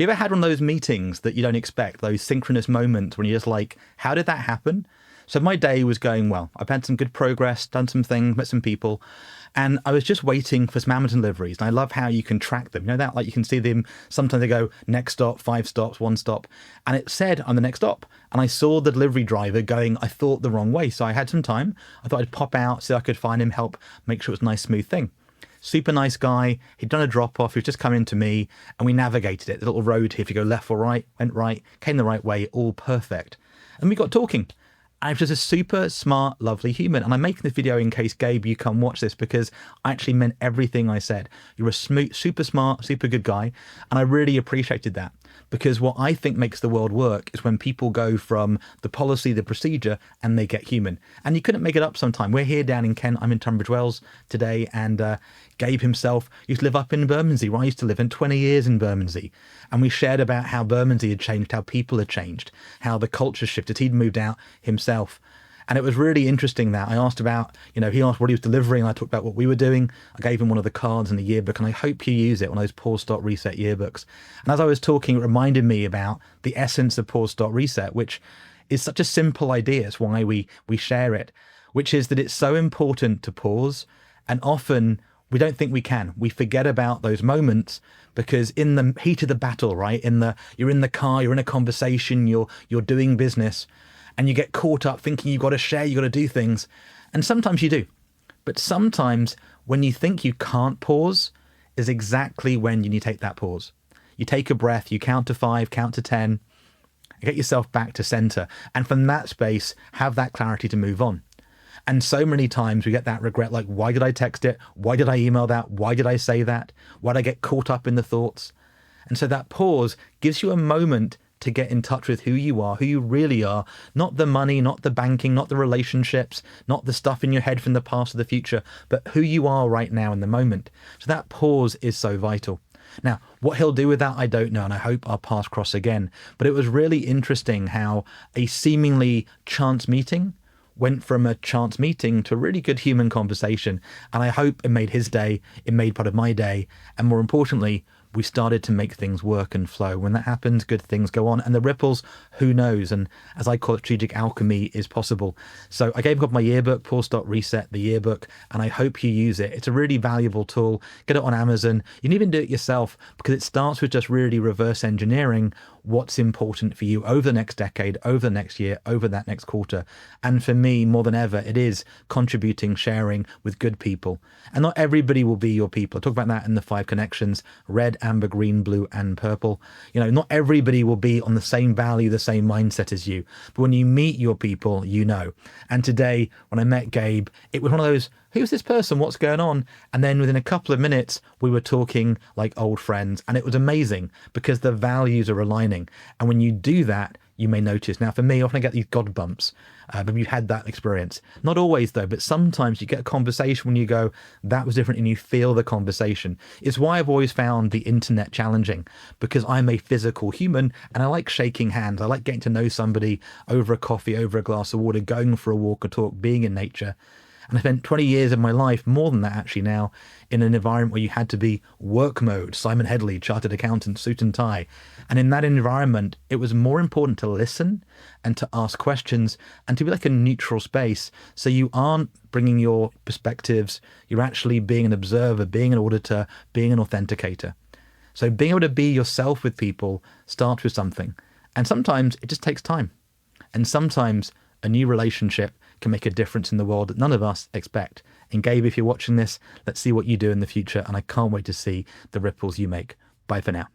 You ever had one of those meetings that you don't expect, those synchronous moments when you're just like, how did that happen? So my day was going well. I've had some good progress, done some things, met some people, and I was just waiting for some Amazon deliveries. And I love how you can track them. You know that? Like you can see them, sometimes they go next stop, 5 stops, 1 stop. And it said on the next stop. And I saw the delivery driver going, I thought the wrong way. So I had some time. I thought I'd pop out so I could find him, help make sure it was a nice, smooth thing. Super nice guy. He'd done a drop off. He was just coming to me and we navigated it. The little road here, if you go left or right, went right, came the right way, all perfect. And we got talking. I'm just a super smart, lovely human. And I'm making this video in case, Gabe, you come watch this because I actually meant everything I said. You're a super smart, super good guy. And I really appreciated that because what I think makes the world work is when people go from the policy, the procedure, and they get human. And you couldn't make it up sometime. We're here down in Kent. I'm in Tunbridge Wells today. And Gabe himself used to live up in Bermondsey, where I used to live, in 20 years in Bermondsey. And we shared about how Bermondsey had changed, how people had changed, how the culture shifted. He'd moved out himself. And it was really interesting that I asked about, he asked what he was delivering. And I talked about what we were doing. I gave him one of the cards in the yearbook, and I hope you use it, one of those pause, stop, reset yearbooks. And as I was talking, it reminded me about the essence of pause, stop, reset, which is such a simple idea. It's why we share it, which is that it's so important to pause. And often we don't think we can. We forget about those moments because in the heat of the battle, right? You're in the car, you're in a conversation, you're doing business, and you get caught up thinking you've got to share, you've got to do things. And sometimes you do. But sometimes when you think you can't pause is exactly when you need to take that pause. You take a breath, you count to 5, count to 10, and get yourself back to center. And from that space, have that clarity to move on. And so many times we get that regret, like, why did I text it? Why did I email that? Why did I say that? Why did I get caught up in the thoughts? And so that pause gives you a moment to get in touch with who you are, who you really are, not the money, not the banking, not the relationships, not the stuff in your head from the past or the future, but who you are right now in the moment. So that pause is so vital. Now, what he'll do with that, I don't know, and I hope our paths cross again. But it was really interesting how a seemingly chance meeting went from a chance meeting to a really good human conversation. And I hope it made his day, it made part of my day, and more importantly, we started to make things work and flow. When that happens, good things go on. And the ripples, who knows? And as I call it, strategic alchemy is possible. So I gave up my yearbook, pause, stop, reset, the yearbook, and I hope you use it. It's a really valuable tool. Get it on Amazon. You can even do it yourself because it starts with just really reverse engineering what's important for you over the next decade, over the next year, over that next quarter. And for me, more than ever, it is contributing, sharing with good people. And not everybody will be your people. I talk about that in the 5 connections: red, amber, green, blue, and purple. Not everybody will be on the same value, the same mindset as you. But when you meet your people, you know. And today, when I met Gabe, it was one of those, who's this person? What's going on? And then within a couple of minutes, we were talking like old friends. And it was amazing because the values are aligning. And when you do that, you may notice. Now, for me, often I get these God bumps. But you've had that experience. Not always, though, but sometimes you get a conversation when you go, that was different, and you feel the conversation. It's why I've always found the internet challenging, because I'm a physical human and I like shaking hands. I like getting to know somebody over a coffee, over a glass of water, going for a walk or talk, being in nature. And I spent 20 years of my life, more than that actually now, in an environment where you had to be work mode, Simon Headley, chartered accountant, suit and tie. And in that environment, it was more important to listen and to ask questions and to be like a neutral space. So you aren't bringing your perspectives, you're actually being an observer, being an auditor, being an authenticator. So being able to be yourself with people starts with something. And sometimes it just takes time. And sometimes a new relationship can make a difference in the world that none of us expect. And Gabe, if you're watching this, let's see what you do in the future. And I can't wait to see the ripples you make. Bye for now.